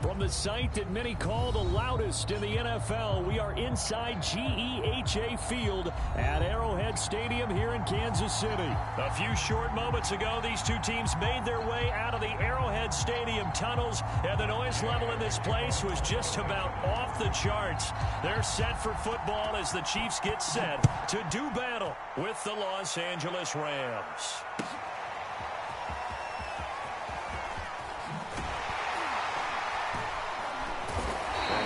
From the site that many call the loudest in the NFL, we are inside GEHA Field at Arrowhead Stadium here in Kansas City. A few short moments ago, these two teams made their way out of the Arrowhead Stadium tunnels, and the noise level in this place was just about off the charts. They're set for football as the Chiefs get set to do battle with the Los Angeles Rams.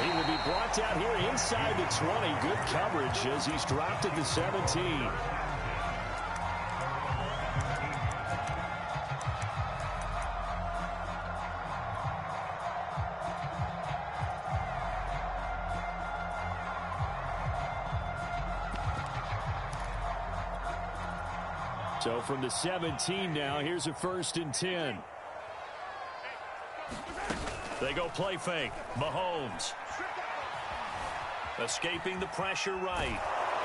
He will be brought down here inside the 20. Good coverage as he's dropped at the 17. So from the 17 now, here's a 1st and 10. They go play fake. Mahomes. Escaping the pressure right.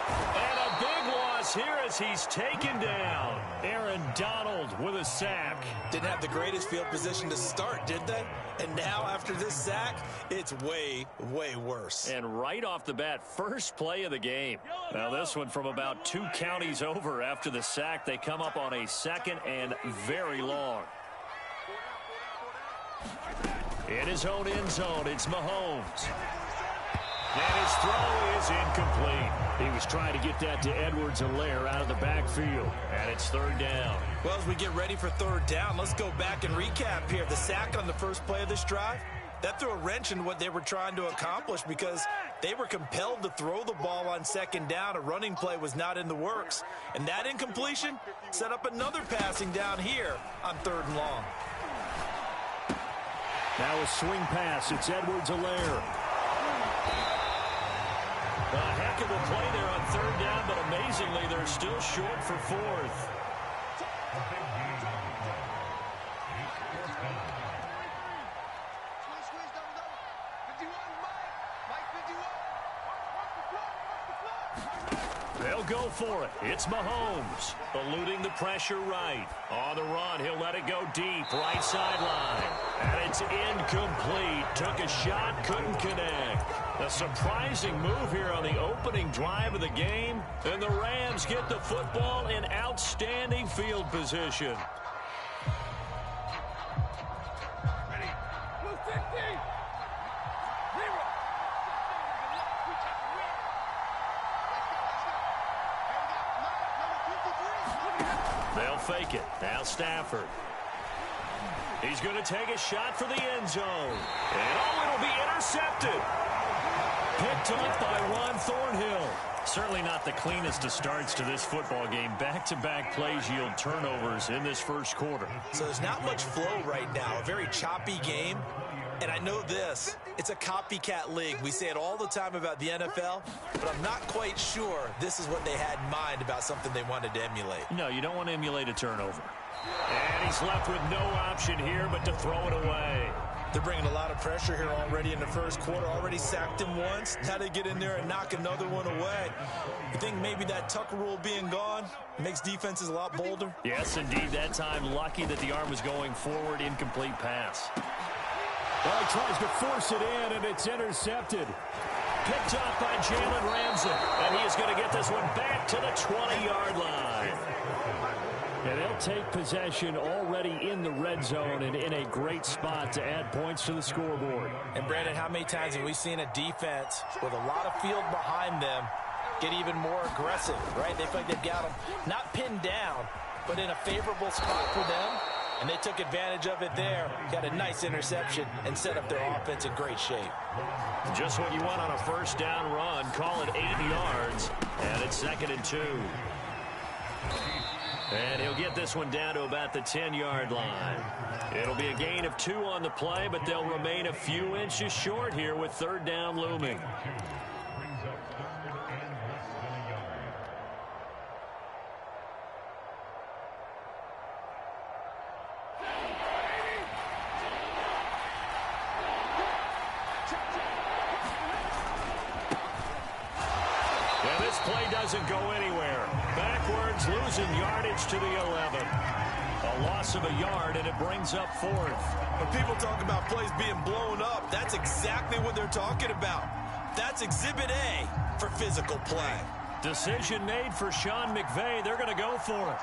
And a big loss here as he's taken down. Aaron Donald with a sack. Didn't have the greatest field position to start, did they? And now after this sack, it's way, way worse. And right off the bat, first play of the game. Now this one from about 2 counties over after the sack. They come up on a 2nd and very long. In his own end zone, it's Mahomes. And his throw is incomplete. He was trying to get that to Edwards-Helaire out of the backfield. And it's 3rd down. Well, as we get ready for 3rd down, let's go back and recap here. The sack on the first play of this drive, that threw a wrench in what they were trying to accomplish because they were compelled to throw the ball on 2nd down. A running play was not in the works. And that incompletion set up another passing down here on 3rd and long. Now a swing pass. It's Edwards-Helaire. A heck of a play there on 3rd down, but amazingly, they're still short for 4th. They'll go for it. It's Mahomes. Eluding the pressure right. On the run, he'll let it go deep. Right sideline. And it's incomplete. Took a shot, couldn't connect. A surprising move here on the opening drive of the game. And the Rams get the football in outstanding field position. They'll fake it. Now Stafford. He's going to take a shot for the end zone. And it'll be intercepted. Picked up by Juan Thornhill. Certainly not the cleanest of starts to this football game. Back-to-back plays yield turnovers in this first quarter. So there's not much flow right now. A very choppy game. And I know this, it's a copycat league. We say it all the time about the NFL, but I'm not quite sure this is what they had in mind about something they wanted to emulate. No, you don't want to emulate a turnover. And he's left with no option here but to throw it away. They're bringing a lot of pressure here already in the first quarter. Already sacked him once. Now they get in there and knock another one away. You think maybe that Tucker rule being gone makes defenses a lot bolder? Yes, indeed. That time, lucky that the arm was going forward. Incomplete pass. Well, he tries to force it in, and it's intercepted. Picked up by Jalen Ramsey. And he is going to get this one back to the 20-yard line. And they'll take possession already in the red zone and in a great spot to add points to the scoreboard. And, Brandon, how many times have we seen a defense with a lot of field behind them get even more aggressive, right? They feel like they've got them not pinned down, but in a favorable spot for them. And they took advantage of it there. Got a nice interception and set up their offense in great shape. Just what you want on a first down run. Call it 8 yards. And it's 2nd and 2. And he'll get this one down to about the 10-yard line. It'll be a gain of 2 on the play, but they'll remain a few inches short here with 3rd down looming. Play doesn't go anywhere. Backward Yards losing yardage to the 11. A loss of a yard, and it brings up 4th. When people talk about plays being blown up, that's exactly what they're talking about. That's Exhibit A for physical play. Decision made for Sean McVay. They're going to go for it.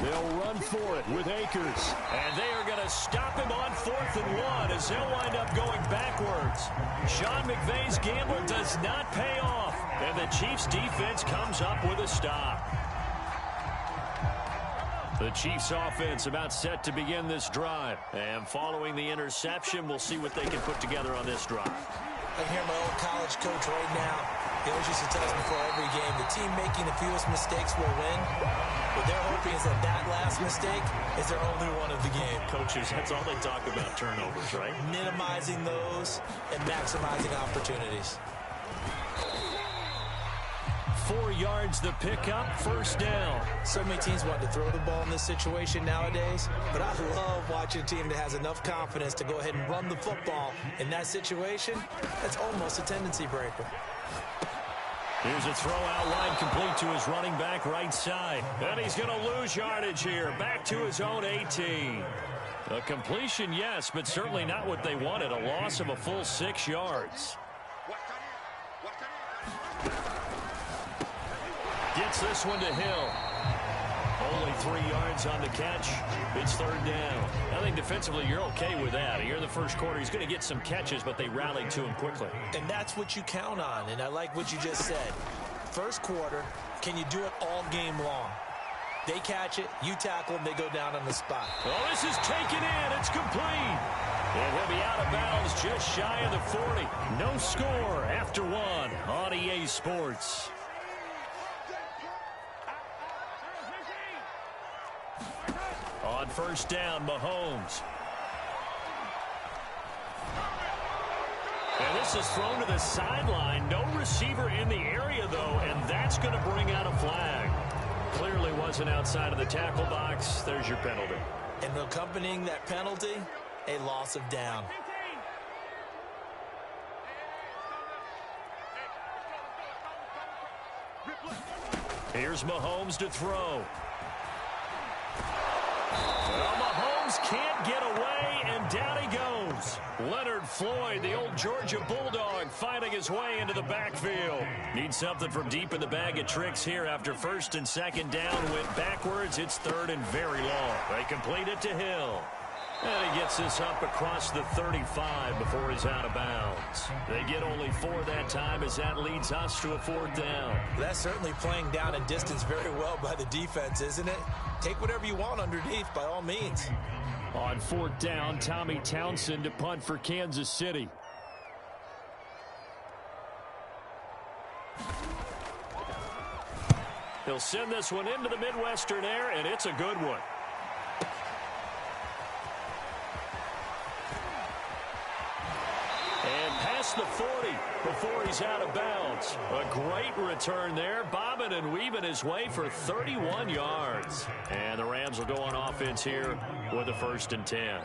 They'll run for it with Akers. And they are going to stop him on 4th and 1 as they'll wind up going backwards. Sean McVay's gamble does not pay off. And the Chiefs defense comes up with a stop. The Chiefs offense about set to begin this drive. And following the interception, we'll see what they can put together on this drive. I hear my old college coach right now. He always used to tell us before every game, the team making the fewest mistakes will win. What they're hoping is that last mistake is their only one of the game. Coaches, that's all they talk about, turnovers, right? Minimizing those and maximizing opportunities. 4 yards the pickup, 1st down. So many teams want to throw the ball in this situation nowadays, but I love watching a team that has enough confidence to go ahead and run the football. In that situation, that's almost a tendency breaker. Here's a throw out line complete to his running back right side. And he's going to lose yardage here, back to his own 18. A completion, yes, but certainly not what they wanted. A loss of a full 6 yards. Gets this one to Hill. Only 3 yards on the catch. It's 3rd down. I think defensively you're okay with that. Here in the first quarter, he's going to get some catches, but they rallied to him quickly. And that's what you count on, and I like what you just said. First quarter, can you do it all game long? They catch it, you tackle them, they go down on the spot. Oh, this is taken in. It's complete. And he'll be out of bounds just shy of the 40. No score after 1 on EA Sports. On 1st down, Mahomes. And this is thrown to the sideline. No receiver in the area, though, and that's going to bring out a flag. Clearly wasn't outside of the tackle box. There's your penalty. And accompanying that penalty, a loss of down. Here's Mahomes to throw. Well, Mahomes can't get away, and down he goes. Leonard Floyd, the old Georgia Bulldog, finding his way into the backfield. Needs something from deep in the bag of tricks here after 1st and 2nd down. Went backwards. It's 3rd and very long. They complete it to Hill. And he gets this up across the 35 before he's out of bounds. They get only 4 that time as that leads us to a 4th down. That's certainly playing down and distance very well by the defense, isn't it? Take whatever you want underneath by all means. On 4th down, Tommy Townsend to punt for Kansas City. He'll send this one into the Midwestern air, and it's a good one. And past the 40 before he's out of bounds. A great return there, bobbing and weaving his way for 31 yards. And the Rams will go on offense here with a 1st and 10.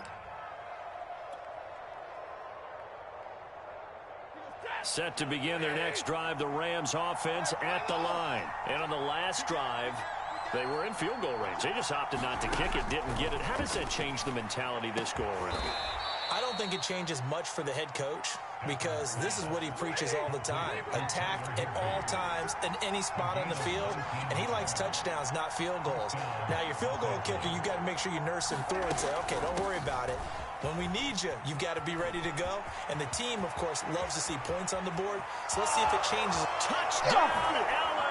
Set to begin their next drive, the Rams offense at the line. And on the last drive, they were in field goal range. They just opted not to kick it, didn't get it. How does that change the mentality this go around? I don't think it changes much for the head coach because this is what he preaches all the time. Attack at all times in any spot on the field, and he likes touchdowns, not field goals. Now, your field goal kicker, you got to make sure you nurse him through and say, okay, don't worry about it. When we need you, you've got to be ready to go. And the team, of course, loves to see points on the board. So let's see if it changes. Touchdown, L.A.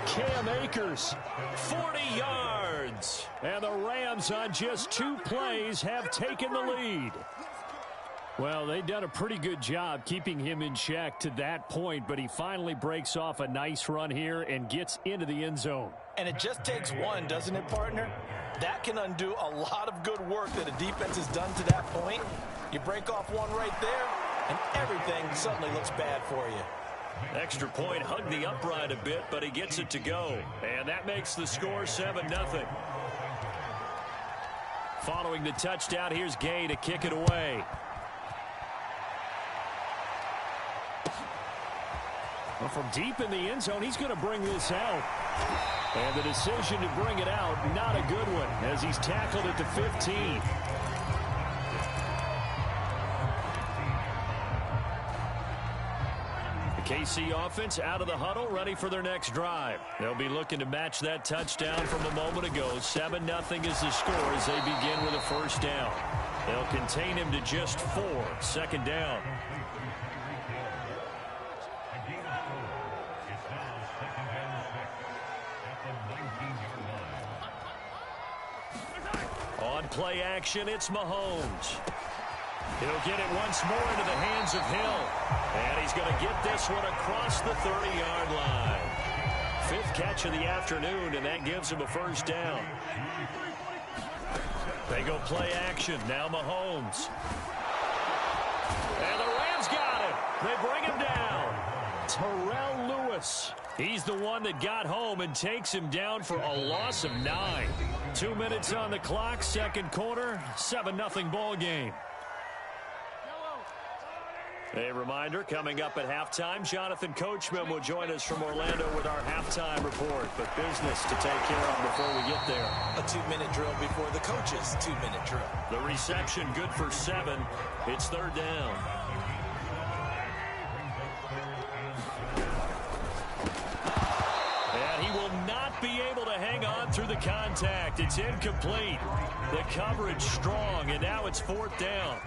Cam Akers, 40 yards. And the Rams on just 2 plays have taken the lead. Well, they've done a pretty good job keeping him in check to that point, but he finally breaks off a nice run here and gets into the end zone. And it just takes one, doesn't it, partner? That can undo a lot of good work that a defense has done to that point. You break off one right there, and everything suddenly looks bad for you. Extra point, hugged the upright a bit, but he gets it to go. And that makes the score 7-0. Following the touchdown, here's Gay to kick it away. Well, from deep in the end zone, he's going to bring this out. And the decision to bring it out, not a good one, as he's tackled at the 15. The KC offense out of the huddle, ready for their next drive. They'll be looking to match that touchdown from a moment ago. 7-0 is the score as they begin with a first down. They'll contain him to just 4. Second down. On play action, it's Mahomes. He'll get it once more into the hands of Hill. And he's going to get this one across the 30-yard line. 5th catch of the afternoon, and that gives him a first down. They go play action. Now Mahomes. And the Rams got him. They bring him down. Terrell Lewis. He's the one that got home and takes him down for a loss of 9. 2 minutes on the clock, second quarter, 7-0 ball game. A reminder, coming up at halftime, Jonathan Coachman will join us from Orlando with our halftime report. But business to take care of before we get there. A 2-minute drill before the coach's 2-minute drill. The reception good for 7. It's third down. And he will not be able to hang on through the contact. It's incomplete. The coverage strong, and now it's fourth down.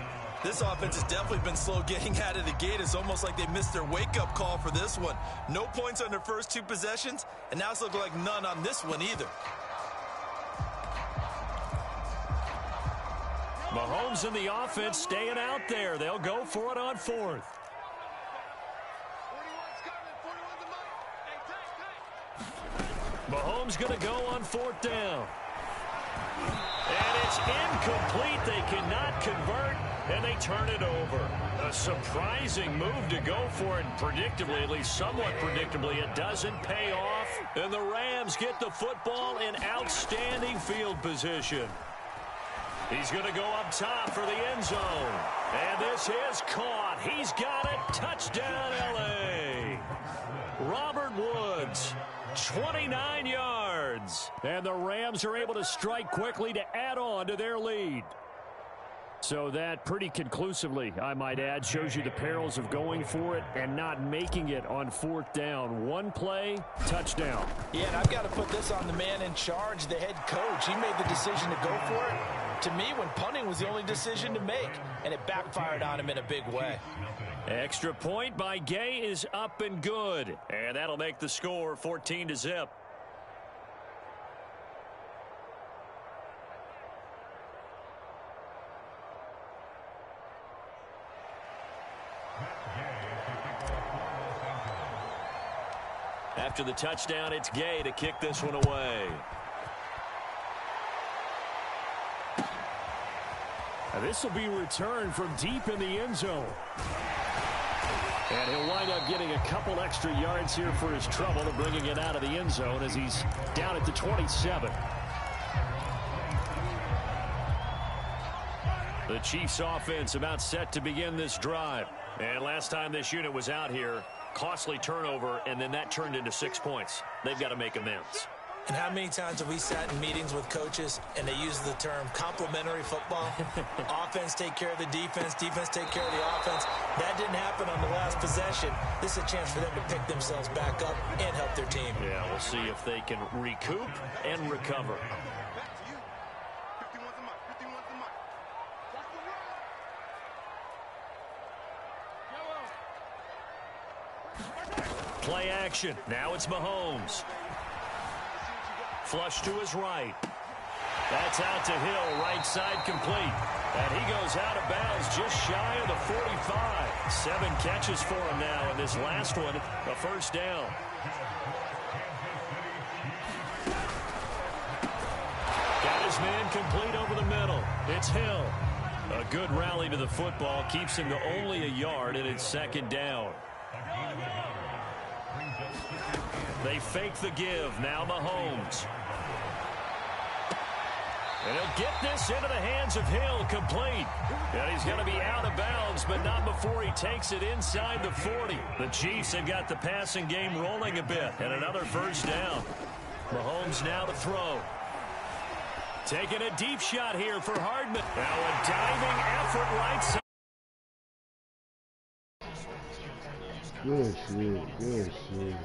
This offense has definitely been slow getting out of the gate. It's almost like they missed their wake-up call for this one. No points on their first 2 possessions, and now it's looking like none on this one either. Mahomes and the offense staying out there. They'll go for it on 4th. Mahomes going to go on 4th down. And it's incomplete. They cannot convert, and they turn it over. A surprising move to go for it. Predictably, at least somewhat predictably, it doesn't pay off. And the Rams get the football in outstanding field position. He's going to go up top for the end zone. And this is caught. He's got it. Touchdown, L.A. Robert Woods. 29 yards. And the Rams are able to strike quickly to add on to their lead. So that pretty conclusively, I might add, shows you the perils of going for it and not making it on 4th down. One play, touchdown. Yeah, and I've got to put this on the man in charge, the head coach. He made the decision to go for it. To me, when punting was the only decision to make, and it backfired on him in a big way. Extra point by Gay is up and good. And that'll make the score 14-0. After the touchdown, it's Gay to kick this one away. Now this will be returned from deep in the end zone. And he'll wind up getting a couple extra yards here for his trouble and bringing it out of the end zone as he's down at the 27. The Chiefs offense about set to begin this drive. And last time this unit was out here, costly turnover, and then that turned into 6 points. They've got to make amends. And how many times have we sat in meetings with coaches and they use the term complementary football? Offense take care of the defense, defense take care of the offense. That didn't happen on the last possession. This is a chance for them to pick themselves back up and help their team. Yeah, we'll see if they can recoup and recover. Play action. Now it's Mahomes. Flush to his right. That's out to Hill, right side complete. And he goes out of bounds just shy of the 45. 7 catches for him now, and this last one, a first down. Got his man complete over the middle. It's Hill. A good rally to the football keeps him to only a yard, and it's second down. They fake the give. Now Mahomes. And he'll get this into the hands of Hill, complete. And he's going to be out of bounds, but not before he takes it inside the 40. The Chiefs have got the passing game rolling a bit, and another first down. Mahomes now to throw. Taking a deep shot here for Hardman. Now a diving effort right side. Good shit, good shit.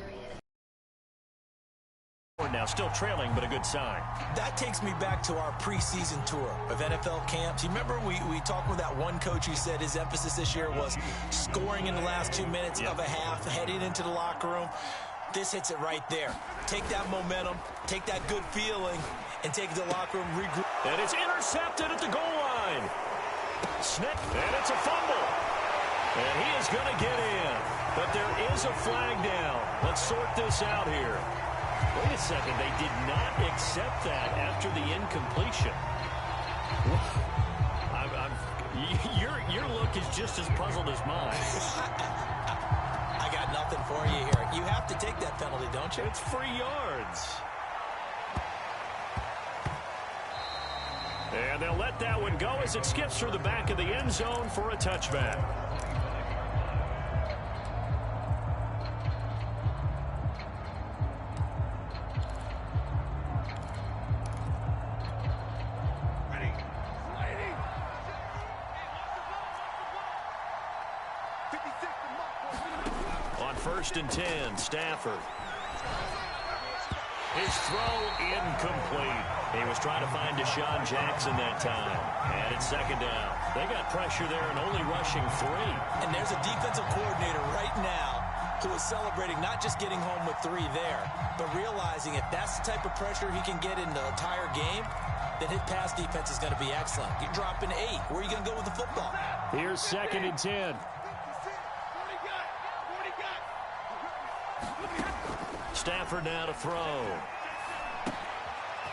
Now still trailing, but a good sign. That takes me back to our preseason tour of NFL camps. You remember we talked with that one coach who said his emphasis this year was scoring in the last 2 minutes of a half, heading into the locker room. This hits it right there. Take that momentum, take that good feeling, and take it to the locker room, regroup. And it's intercepted at the goal line. Snip, and it's a fumble. And he is going to get in. But there is a flag down. Let's sort this out here. Wait a second. They did not accept that after the incompletion. Your look is just as puzzled as mine. I got nothing for you here. You have to take that penalty, don't you? It's free yards. And they'll let that one go as it skips through the back of the end zone for a touchback. On 1st and 10, Stafford. His throw incomplete. He was trying to find Deshaun Jackson that time. And it's 2nd down. They got pressure there and only rushing 3. And there's a defensive coordinator right now who is celebrating not just getting home with 3 there, but realizing if that's the type of pressure he can get in the entire game, then his pass defense is going to be excellent. You're dropping 8. Where are you going to go with the football? Here's 2nd and 10. Stafford now to throw.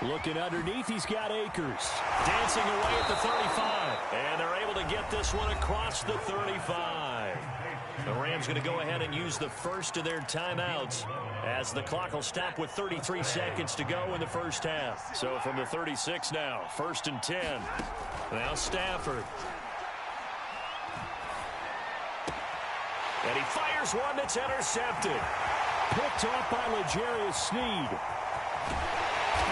Looking underneath, he's got Akers. Dancing away at the 35. And they're able to get this one across the 35. The Rams going to go ahead and use the first of their timeouts as the clock will stop with 33 seconds to go in the first half. So from the 36 now, 1st and 10. Now Stafford. And he fires one that's intercepted. Picked off by L'Jarius Sneed.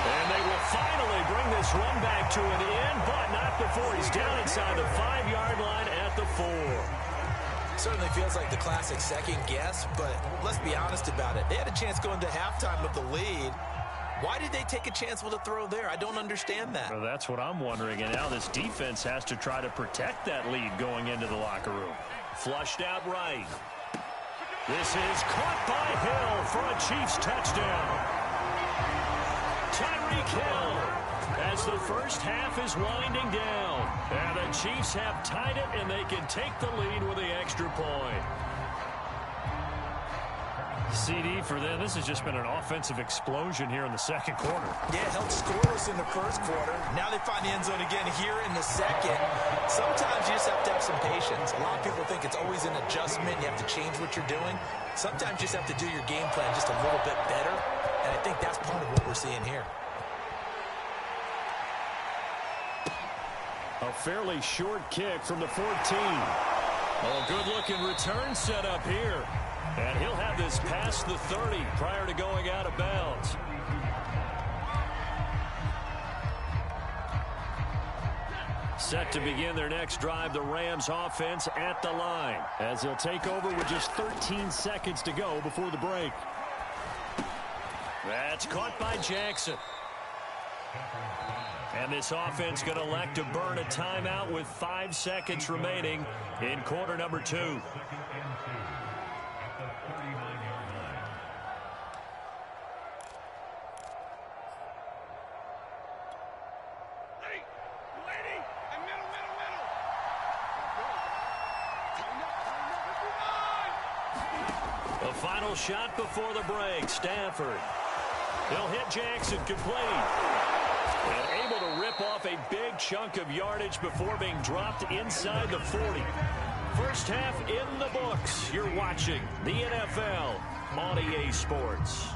And they will finally bring this run back to an end, but not before he's down inside the 5-yard line at the 4. Certainly feels like the classic second guess, but let's be honest about it. They had a chance going to halftime with the lead. Why did they take a chance with a throw there? I don't understand that. Well, that's what I'm wondering, and now this defense has to try to protect that lead going into the locker room. Flushed out right. This is caught by Hill for a Chiefs touchdown. Tyreek Hill as the first half is winding down. And the Chiefs have tied it, and they can take the lead with the extra point. CD for them. This has just been an offensive explosion here in the second quarter. Yeah, held scoreless in the first quarter. Now they find the end zone again here in the second. Sometimes you just have to have some patience. A lot of people think it's always an adjustment. You have to change what you're doing. Sometimes you just have to do your game plan just a little bit better. And I think that's part of what we're seeing here. A fairly short kick from the 14. Oh, good-looking return set up here. And he'll have this past the 30 prior to going out of bounds. Set to begin their next drive, the Rams offense at the line, as they'll take over with just 13 seconds to go before the break. That's caught by Jackson. And this offense going to elect to burn a timeout with 5 seconds remaining in quarter number 2. The final shot before the break, Stafford. He'll hit Jackson complete. And able to rip off a big chunk of yardage before being dropped inside the 40. First half in the books. You're watching the NFL on EA Sports.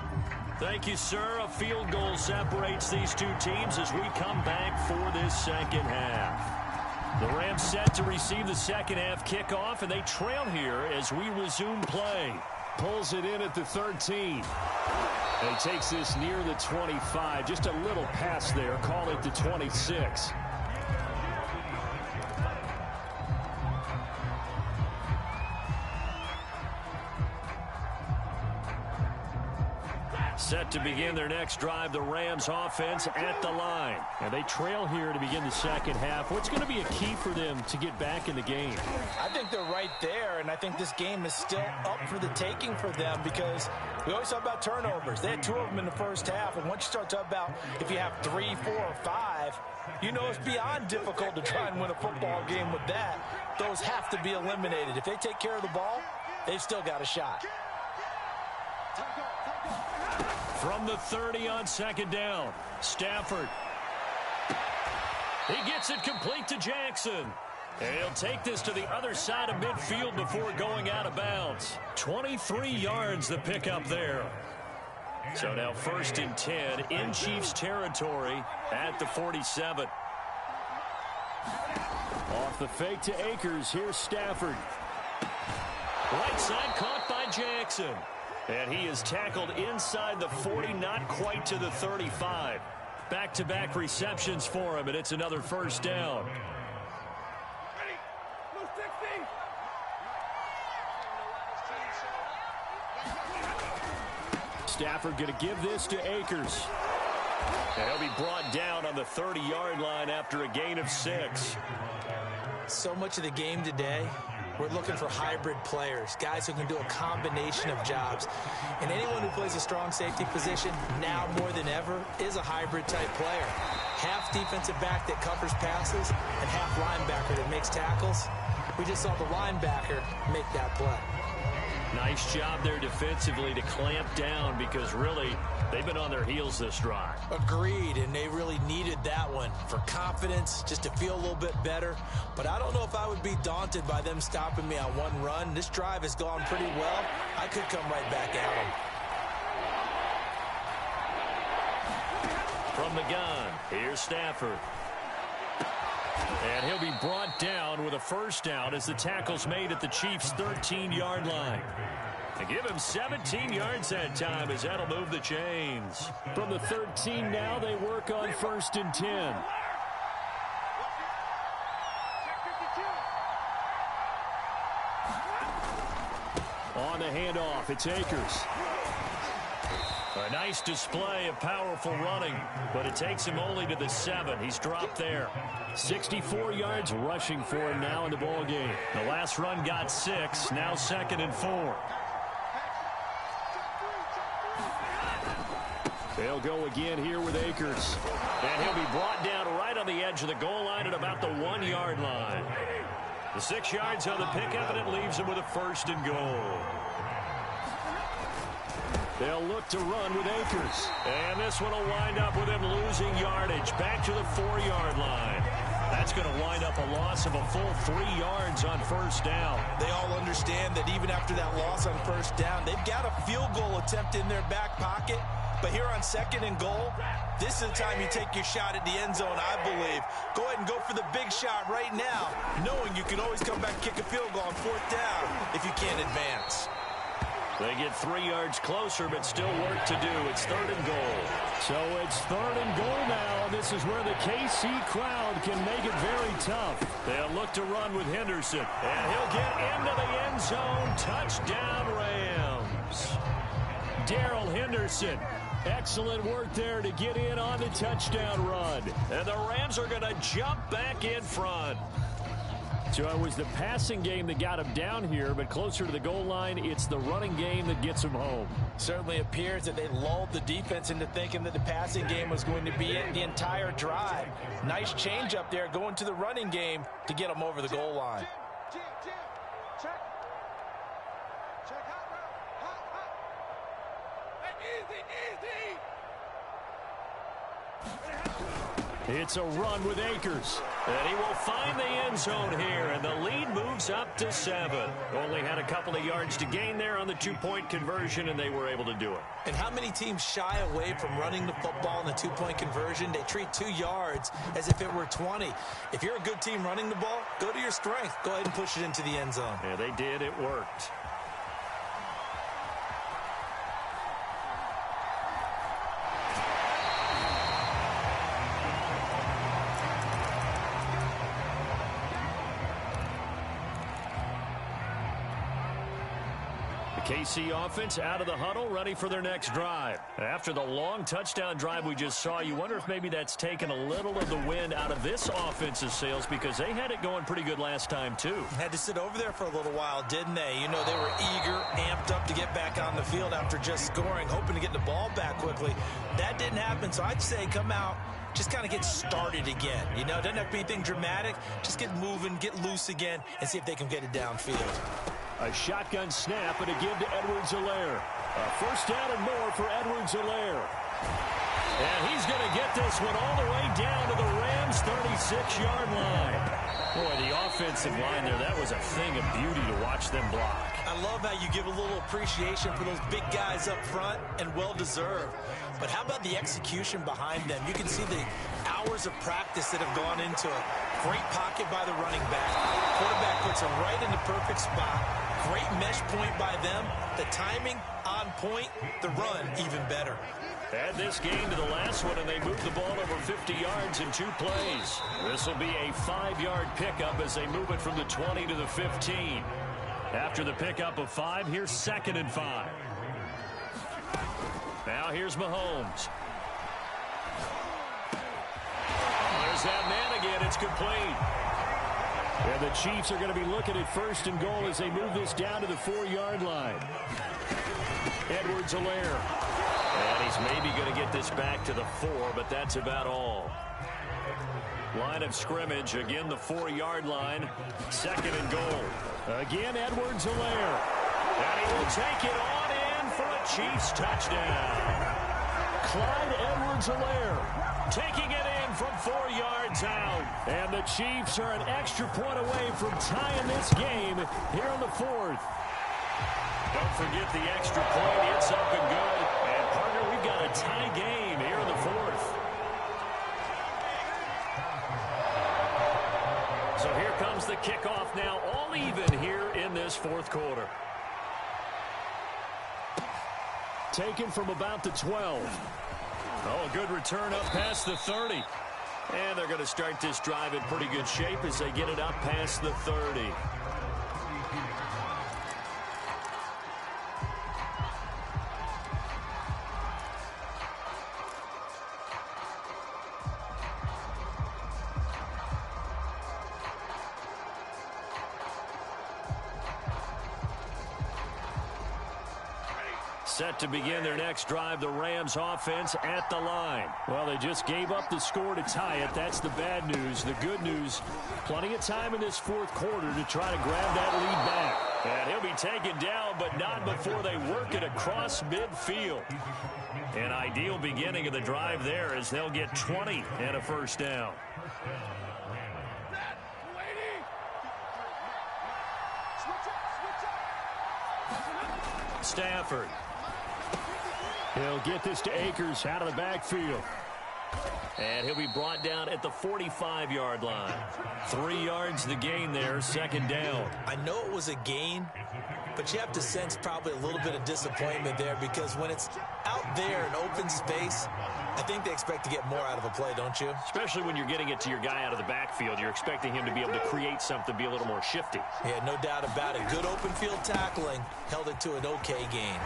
Thank you, sir. A field goal separates these two teams as we come back for this second half. The Rams set to receive the second half kickoff, and they trail here as we resume play. Pulls it in at the 13. And he takes this near the 25. Just a little pass there. Call it the 26. Set to begin their next drive, the Rams offense at the line. And they trail here to begin the second half. What's going to be a key for them to get back in the game? I think they're right there, and I think this game is still up for the taking for them because we always talk about turnovers. They had 2 of them in the first half, and once you start talking about if you have 3, 4, or 5, you know it's beyond difficult to try and win a football game with that. Those have to be eliminated. If they take care of the ball, they've still got a shot. From the 30 on second down, Stafford. He gets it complete to Jackson. And he'll take this to the other side of midfield before going out of bounds. 23 yards the pickup there. So now 1st and 10 in Chiefs territory at the 47. Off the fake to Akers. Here's Stafford. Right side caught by Jackson. And he is tackled inside the 40, not quite to the 35. Back-to-back receptions for him, and it's another first down. Stafford going to give this to Akers. And he'll be brought down on the 30-yard line after a gain of 6. So much of the game today, we're looking for hybrid players, guys who can do a combination of jobs. And anyone who plays a strong safety position, now more than ever, is a hybrid-type player. Half defensive back that covers passes and half linebacker that makes tackles. We just saw the linebacker make that play. Nice job there defensively to clamp down because really they've been on their heels this drive. Agreed, and they really needed that one for confidence, just to feel a little bit better. But I don't know if I would be daunted by them stopping me on one run. This drive has gone pretty well. I could come right back at them. From the gun, here's Stafford. And he'll be brought down with a first down as the tackle's made at the Chiefs' 13-yard line. And give him 17 yards that time as that'll move the chains. From the 13 now, they work on 1st and 10. On the handoff, it's Akers. A nice display of powerful running, but it takes him only to the 7. He's dropped there. 64 yards rushing for him now in the ball game. The last run got 6, now 2nd and 4. They'll go again here with Akers. And he'll be brought down right on the edge of the goal line at about the 1-yard line. The 6 yards on the pickup, and it leaves him with a 1st and goal. They'll look to run with Akers. And this one will wind up with him losing yardage. Back to the 4-yard line. That's going to wind up a loss of a full 3 yards on 1st down. They all understand that even after that loss on 1st down, they've got a field goal attempt in their back pocket. But here on 2nd and goal, this is the time you take your shot at the end zone, I believe. Go ahead and go for the big shot right now, knowing you can always come back and kick a field goal on 4th down if you can't advance. They get 3 yards closer, but still work to do. It's 3rd and goal. So it's 3rd and goal now. This is where the KC crowd can make it very tough. They'll look to run with Henderson. And he'll get into the end zone. Touchdown, Rams. Darrell Henderson. Excellent work there to get in on the touchdown run. And the Rams are going to jump back in front. So it was the passing game that got him down here, but closer to the goal line, it's the running game that gets him home. Certainly appears that they lulled the defense into thinking that the passing game was going to be it the entire drive. Nice change up there going to the running game to get them over the goal line. It's a run with Akers. And he will find the end zone here, and the lead moves up to 7. Only had a couple of yards to gain there on the two-point conversion, and they were able to do it. And how many teams shy away from running the football in the two-point conversion? They treat 2 yards as if it were 20. If you're a good team running the ball, go to your strength. Go ahead and push it into the end zone. Yeah, they did. It worked. KC offense out of the huddle, ready for their next drive. After the long touchdown drive we just saw, you wonder if maybe that's taken a little of the wind out of this offense's sails, because they had it going pretty good last time too. Had to sit over there for a little while, didn't they? You know, they were eager, amped up to get back on the field after just scoring, hoping to get the ball back quickly. That didn't happen, so I'd say come out, just kind of get started again. You know, doesn't have to be anything dramatic. Just get moving, get loose again, and see if they can get it downfield. A shotgun snap and a give to Edwards-Helaire. A first down and more for Edwards-Helaire. And he's going to get this one all the way down to the Rams' 36-yard line. Boy, the offensive line there, that was a thing of beauty to watch them block. I love how you give a little appreciation for those big guys up front, and well-deserved. But how about the execution behind them? You can see the hours of practice that have gone into it. Great pocket by the running back. Quarterback puts him right in the perfect spot. Great mesh point by them. The timing on point. The run even better. Add this game to the last one, and they moved the ball over 50 yards in 2 plays. This will be a 5-yard pickup as they move it from the 20 to the 15. After the pickup of 5, here's 2nd and 5. Now here's Mahomes. There's that man again. It's complete. And the Chiefs are going to be looking at 1st and goal as they move this down to the 4-yard line. Edwards-Helaire. And he's maybe going to get this back to the 4, but that's about all. Line of scrimmage, again the 4-yard line. 2nd and goal. Again, Edwards-Helaire. And he will take it on in for a Chiefs touchdown. Clyde Edwards-Helaire taking it in from 4 yards out. And the Chiefs are an extra point away from tying this game here in the 4th. Don't forget the extra point. It's up and good. And, partner, we've got a tie game here in the 4th. So here comes the kickoff now, all even here in this 4th quarter. Taken from about the 12. Oh, a good return up past the 30. And they're going to start this drive in pretty good shape as they get it up past the 30. Set to begin their next drive, the Rams offense at the line. Well, they just gave up the score to tie it. That's the bad news. The good news, plenty of time in this 4th quarter to try to grab that lead back. And he'll be taken down, but not before they work it across midfield. An ideal beginning of the drive there as they'll get 20 and a first down. Stafford. He'll get this to Akers out of the backfield. And he'll be brought down at the 45-yard line. 3 yards the gain there, 2nd down. I know it was a gain, but you have to sense probably a little bit of disappointment there, because when it's out there in open space, I think they expect to get more out of a play, don't you? Especially when you're getting it to your guy out of the backfield. You're expecting him to be able to create something, be a little more shifty. Yeah, no doubt about it. Good open field tackling. Held it to an okay gain.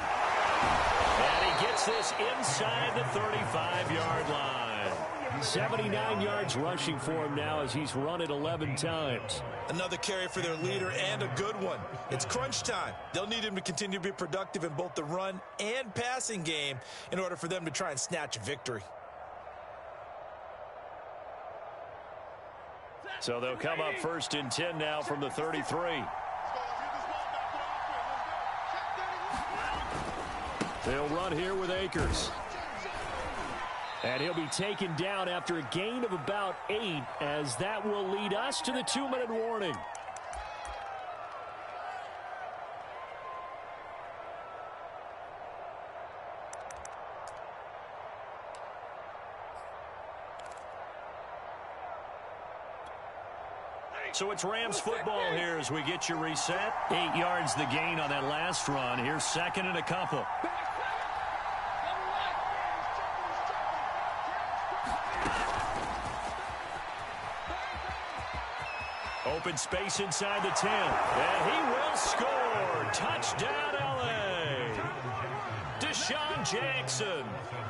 And he gets this inside the 35-yard line. 79 yards rushing for him now as he's run it 11 times. Another carry for their leader, and a good one. It's crunch time. They'll need him to continue to be productive in both the run and passing game in order for them to try and snatch a victory. So they'll come up 1st and 10 now from the 33. They'll run here with Akers. And he'll be taken down after a gain of about 8, as that will lead us to the 2-minute warning. So it's Rams football here as we get you reset. 8 yards the gain on that last run. Here's second and a couple. Open space inside the 10. And he will score. Touchdown, L.A. Deshaun Jackson.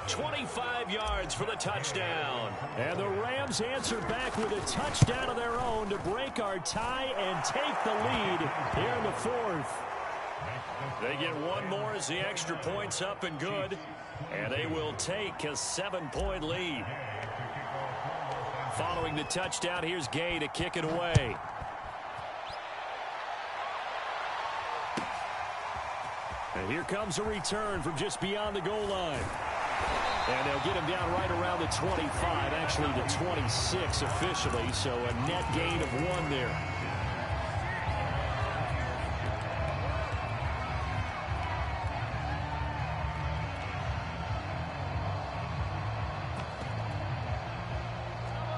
25 yards for the touchdown. And the Rams answer back with a touchdown of their own to break our tie and take the lead here in the 4th. They get one more as the extra point's up and good. And they will take a 7-point lead. Following the touchdown, here's Gay to kick it away. And here comes a return from just beyond the goal line. And they'll get him down right around the 25, actually the 26 officially, so a net gain of 1 there.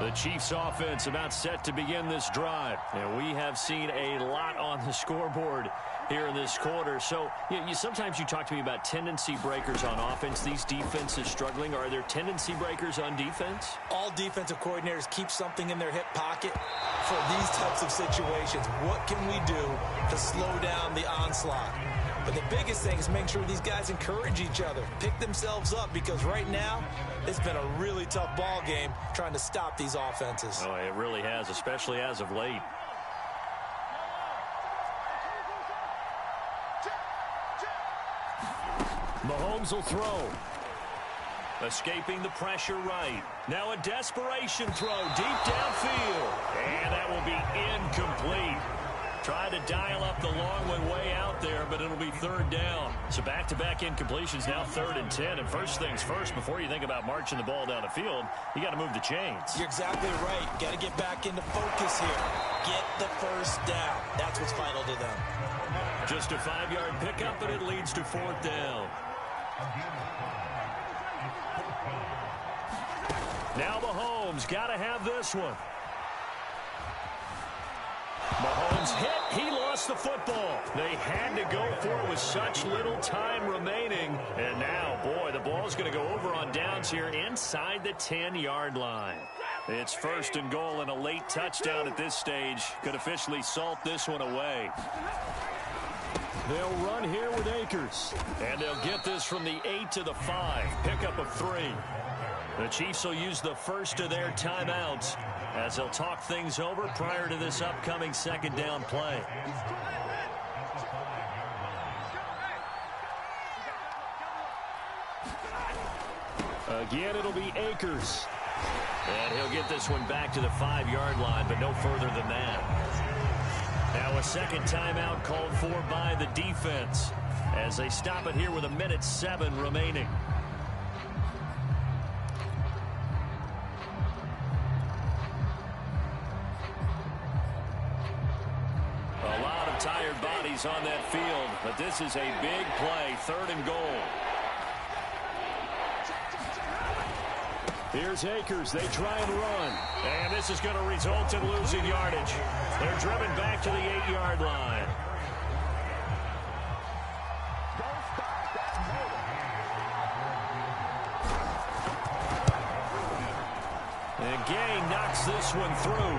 The Chiefs offense about set to begin this drive. And we have seen a lot on the scoreboard here in this quarter. So sometimes you talk to me about tendency breakers on offense. These defenses struggling. Are there tendency breakers on defense? All defensive coordinators keep something in their hip pocket for these types of situations. What can we do to slow down the onslaught? But the biggest thing is make sure these guys encourage each other, pick themselves up, because right now it's been a really tough ball game trying to stop these offenses. Oh, it really has, especially as of late. Mahomes will throw. Escaping the pressure right. Now a desperation throw deep downfield. And that will be incomplete. Tried to dial up the long one way out there, but it'll be 3rd down. So back-to-back incompletions, now 3rd and 10. And first things first, before you think about marching the ball down the field, you got to move the chains. You're exactly right. Got to get back into focus here. Get the first down. That's what's vital to them. Just a 5-yard pickup, and it leads to 4th down. Now Mahomes got to have this one. Mahomes hit. He lost the football. They had to go for it with such little time remaining. And now, boy, the ball's going to go over on downs here inside the 10-yard line. It's 1st and goal, and a late touchdown at this stage could officially salt this one away. They'll run here with Akers. And they'll get this from the 8 to the 5. Pickup of 3. The Chiefs will use the first of their timeouts as they'll talk things over prior to this upcoming 2nd down play. Again, it'll be Akers. And he'll get this one back to the 5-yard line, but no further than that. Now a second timeout called for by the defense as they stop it here with 1:07 remaining. A lot of tired bodies on that field, but this is a big play, 3rd and goal. Here's Akers. They try and run. And this is going to result in losing yardage. They're driven back to the 8-yard line. And Gay knocks this one through.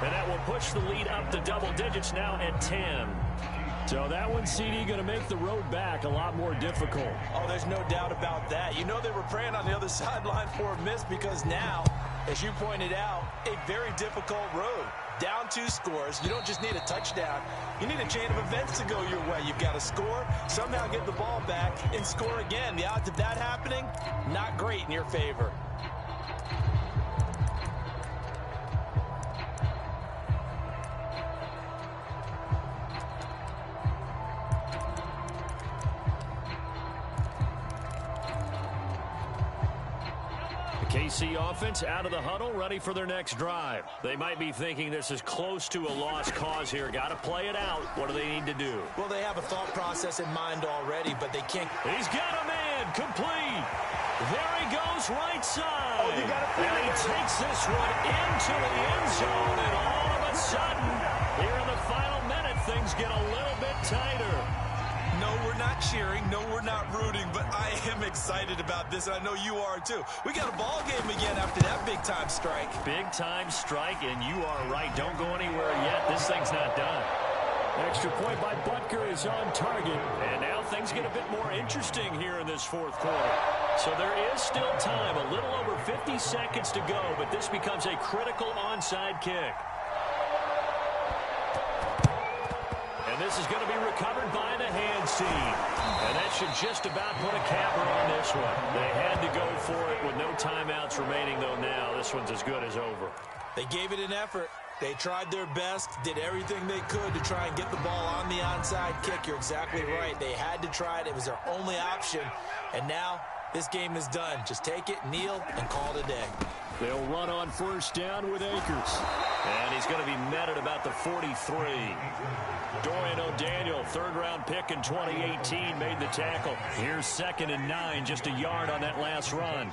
And that will push the lead up to double digits now at 10. So that one, CD, going to make the road back a lot more difficult. Oh, there's no doubt about that. You know they were praying on the other sideline for a miss because now, as you pointed out, a very difficult road. Down 2 scores. You don't just need a touchdown. You need a chain of events to go your way. You've got to score, somehow get the ball back, and score again. The odds of that happening, not great in your favor. KC offense out of the huddle, ready for their next drive. They might be thinking this is close to a lost cause here. Got to play it out. What do they need to do? Well, they have a thought process in mind already, but they can't. He's got a man, complete. There he goes, right side. Oh, and he takes this one into the end zone, and all of a sudden, here in the final minute, things get a little bit tighter. No, we're not cheering. No, we're not rooting, but I am excited about this, and I know you are too. We got a ball game again after that big-time strike. Big-time strike, and you are right. Don't go anywhere yet. This thing's not done. Extra point by Butker is on target. And now things get a bit more interesting here in this fourth quarter. So there is still time, a little over 50 seconds to go, but this becomes a critical onside kick. And this is going to be recovered by the hands team. And that should just about put a capper on this one. They had to go for it with no timeouts remaining, though now this one's as good as over. They gave it an effort. They tried their best, did everything they could to try and get the ball on the onside kick. You're exactly right. They had to try it. It was their only option. And now this game is done. Just take it, kneel, and call it a day. They'll run on first down with Akers. And he's going to be met at about the 43. Dorian O'Daniel, third-round pick in 2018, made the tackle. Here's 2nd and 9, just a yard on that last run.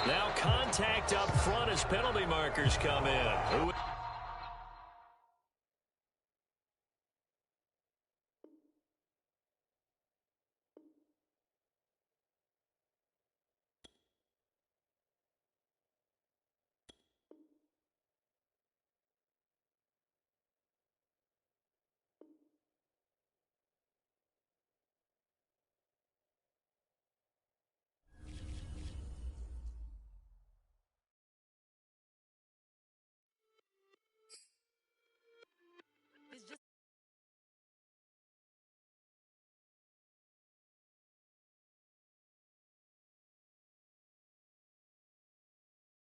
Now contact up front as penalty markers come in.